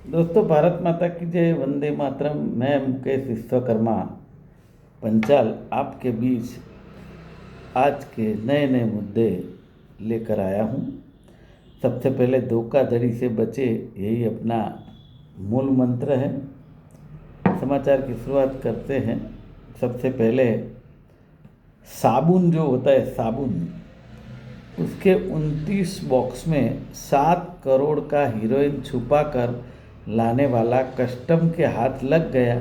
दोस्तों, भारत माता की जय, वंदे मातरम। मैं मुकेश विश्वकर्मा पंचाल आपके बीच आज के नए नए मुद्दे लेकर आया हूँ। सबसे पहले धोखाधड़ी से बचे, यही अपना मूल मंत्र है। समाचार की शुरुआत करते हैं। सबसे पहले साबुन जो होता है, साबुन, उसके 29 बॉक्स में 7 करोड़ का हीरोइन छुपाकर लाने वाला कस्टम के हाथ लग गया।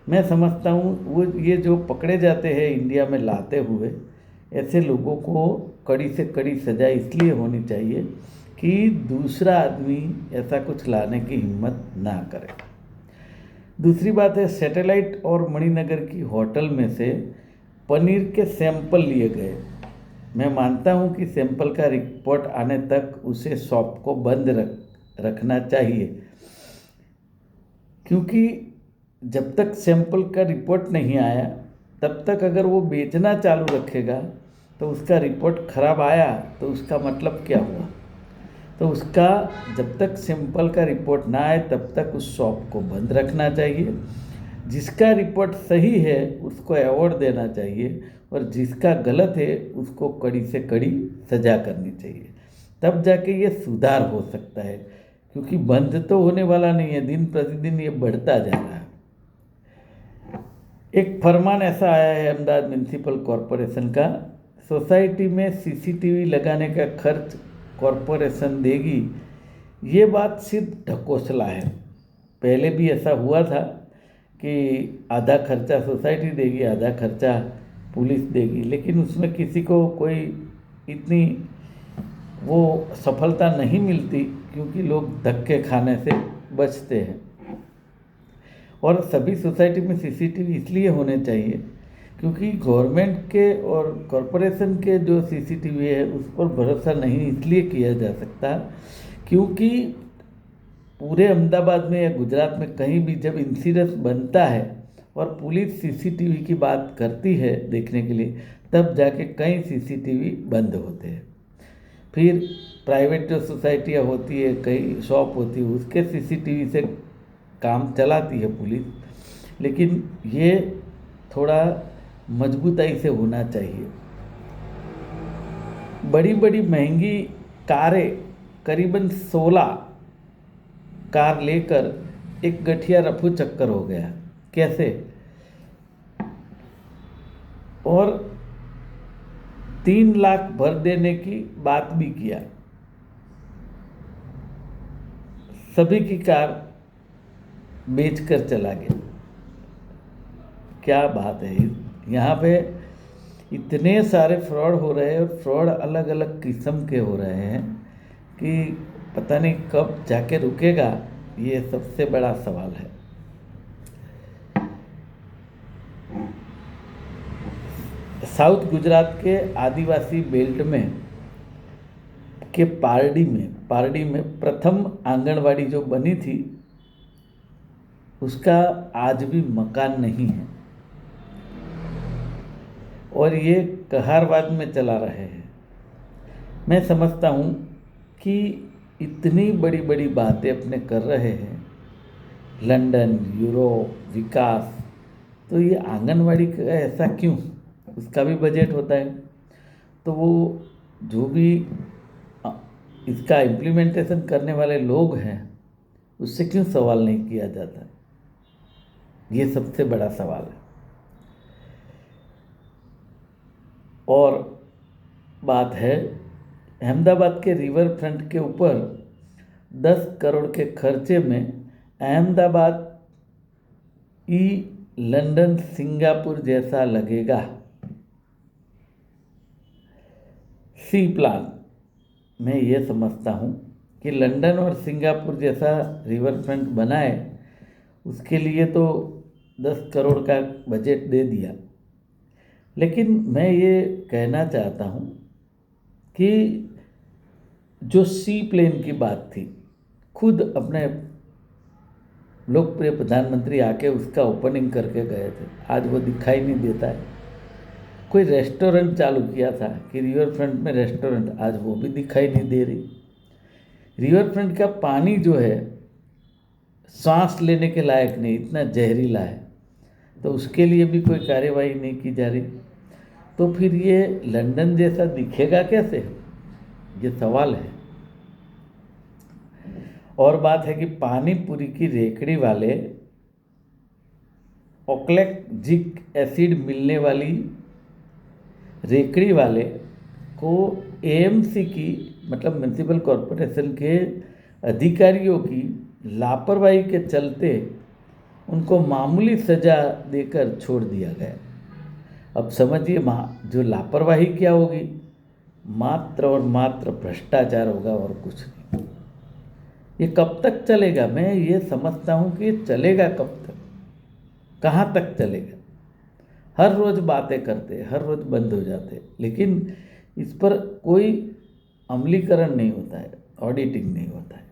मैं समझता हूँ वो ये जो पकड़े जाते हैं इंडिया में लाते हुए, ऐसे लोगों को कड़ी से कड़ी सज़ा इसलिए होनी चाहिए कि दूसरा आदमी ऐसा कुछ लाने की हिम्मत ना करे। दूसरी बात है, सैटेलाइट और मणिनगर की होटल में से पनीर के सैंपल लिए गए। मैं मानता हूं कि सैंपल का रिपोर्ट आने तक उसे शॉप को बंद रखना चाहिए, क्योंकि जब तक सैंपल का रिपोर्ट नहीं आया तब तक अगर वो बेचना चालू रखेगा तो उसका रिपोर्ट खराब आया तो उसका मतलब क्या हुआ। तो उसका जब तक सैंपल का रिपोर्ट ना आए तब तक उस शॉप को बंद रखना चाहिए। जिसका रिपोर्ट सही है उसको अवार्ड देना चाहिए और जिसका गलत है उसको कड़ी से कड़ी सज़ा करनी चाहिए। तब जाके ये सुधार हो सकता है, क्योंकि बंद तो होने वाला नहीं है, दिन प्रतिदिन ये बढ़ता जा रहा है। एक फरमान ऐसा आया है अहमदाबाद म्यूनसिपल कॉरपोरेशन का, सोसाइटी में सीसीटीवी लगाने का खर्च कॉरपोरेशन देगी। ये बात सिर्फ ढकोसला है। पहले भी ऐसा हुआ था कि आधा खर्चा सोसाइटी देगी, आधा खर्चा पुलिस देगी, लेकिन उसमें किसी को कोई इतनी वो सफलता नहीं मिलती, क्योंकि लोग धक्के खाने से बचते हैं। और सभी सोसाइटी में सीसीटीवी इसलिए होने चाहिए क्योंकि गवर्नमेंट के और कॉरपोरेशन के जो सीसीटीवी है उस पर भरोसा नहीं इसलिए किया जा सकता क्योंकि पूरे अहमदाबाद में या गुजरात में कहीं भी जब इंसिडेंस बनता है और पुलिस सीसीटीवी की बात करती है देखने के लिए, तब जाके कई सीसीटीवी बंद होते हैं। फिर प्राइवेट जो सोसाइटियाँ होती है, कई शॉप होती है, उसके सीसीटीवी से काम चलाती है पुलिस, लेकिन ये थोड़ा मजबूताई से होना चाहिए। बड़ी बड़ी महंगी कारें, करीबन 16 कार लेकर एक गठिया रफू चक्कर हो गया। कैसे? और 3 लाख भर देने की बात भी किया। सभी की कार बेचकर चला गया। क्या बात है! यहाँ पे इतने सारे फ्रॉड हो रहे हैं और फ्रॉड अलग अलग किस्म के हो रहे हैं कि पता नहीं कब जाके रुकेगा। ये सबसे बड़ा सवाल है। साउथ गुजरात के आदिवासी बेल्ट में के पारडी में प्रथम आंगनवाड़ी जो बनी थी उसका आज भी मकान नहीं है और ये कहारवाद में चला रहे हैं। मैं समझता हूँ कि इतनी बड़ी बड़ी बातें अपने कर रहे हैं, लंदन, यूरोप, विकास, तो ये आंगनवाड़ी का ऐसा क्यों? उसका भी बजट होता है, तो वो जो भी इसका इम्प्लीमेंटेशन करने वाले लोग हैं उससे क्यों सवाल नहीं किया जाता? ये सबसे बड़ा सवाल है। और बात है, अहमदाबाद के रिवर फ्रंट के ऊपर 10 करोड़ के खर्चे में अहमदाबाद ई लंदन सिंगापुर जैसा लगेगा। सी प्लान, मैं ये समझता हूँ कि लंदन और सिंगापुर जैसा रिवर फ्रंट बनाए, उसके लिए तो 10 करोड़ का बजट दे दिया, लेकिन मैं ये कहना चाहता हूँ कि जो सी प्लेन की बात थी, खुद अपने लोकप्रिय प्रधानमंत्री आके उसका ओपनिंग करके गए थे, आज वो दिखाई नहीं देता है। कोई रेस्टोरेंट चालू किया था कि रिवर फ्रंट में रेस्टोरेंट, आज वो भी दिखाई नहीं दे रही। रिवर फ्रंट का पानी जो है सांस लेने के लायक नहीं, इतना जहरीला है, तो उसके लिए भी कोई कार्यवाही नहीं की जा रही। तो फिर ये लंदन जैसा दिखेगा कैसे, ये सवाल है। और बात है कि पानी पूरी की रेकड़ी वाले ऑक्लैक्जिक एसिड मिलने वाली रेकड़ी वाले को एएमसी की, मतलब म्यूनिसिपल कॉरपोरेशन के अधिकारियों की लापरवाही के चलते उनको मामूली सज़ा देकर छोड़ दिया गया। अब समझिए जो लापरवाही क्या होगी, मात्र और मात्र भ्रष्टाचार होगा और कुछ नहीं। ये कब तक चलेगा, मैं ये समझता हूँ कि ये चलेगा कब तक, कहाँ तक चलेगा। हर रोज़ बातें करते, हर रोज़ बंद हो जाते, लेकिन इस पर कोई अमलीकरण नहीं होता है, ऑडिटिंग नहीं होता है।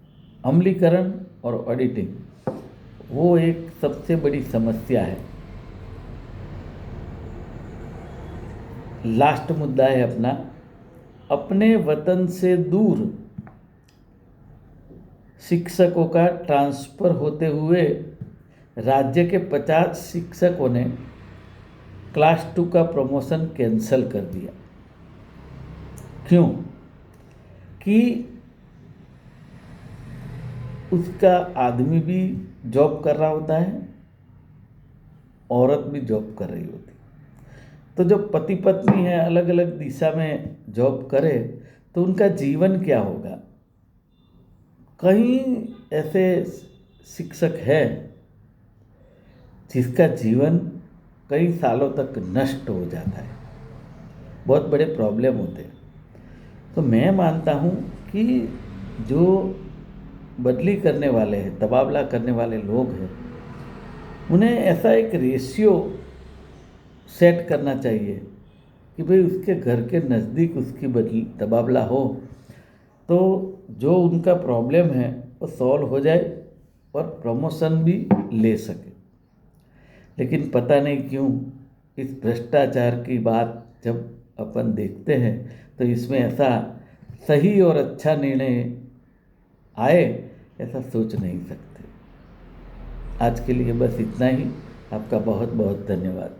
अमलीकरण और ऑडिटिंग वो एक सबसे बड़ी समस्या है। लास्ट मुद्दा है अपना, अपने वतन से दूर शिक्षकों का ट्रांसफ़र होते हुए राज्य के 50 शिक्षकों ने क्लास 2 का प्रमोशन कैंसिल कर दिया। क्यों? कि उसका आदमी भी जॉब कर रहा होता है, औरत भी जॉब कर रही होती। तो जो पति पत्नी है अलग अलग दिशा में जॉब करे तो उनका जीवन क्या होगा। कहीं ऐसे शिक्षक है जिसका जीवन कई सालों तक नष्ट हो जाता है, बहुत बड़े प्रॉब्लम होते हैं। तो मैं मानता हूँ कि जो बदली करने वाले हैं, तबादला करने वाले लोग हैं, उन्हें ऐसा एक रेशियो सेट करना चाहिए कि भाई उसके घर के नज़दीक उसकी तबादला हो, तो जो उनका प्रॉब्लम है वो सॉल्व हो जाए और प्रमोशन भी ले सके। लेकिन पता नहीं क्यों इस भ्रष्टाचार की बात जब अपन देखते हैं तो इसमें ऐसा सही और अच्छा निर्णय आए ऐसा सोच नहीं सकते। आज के लिए बस इतना ही। आपका बहुत बहुत धन्यवाद।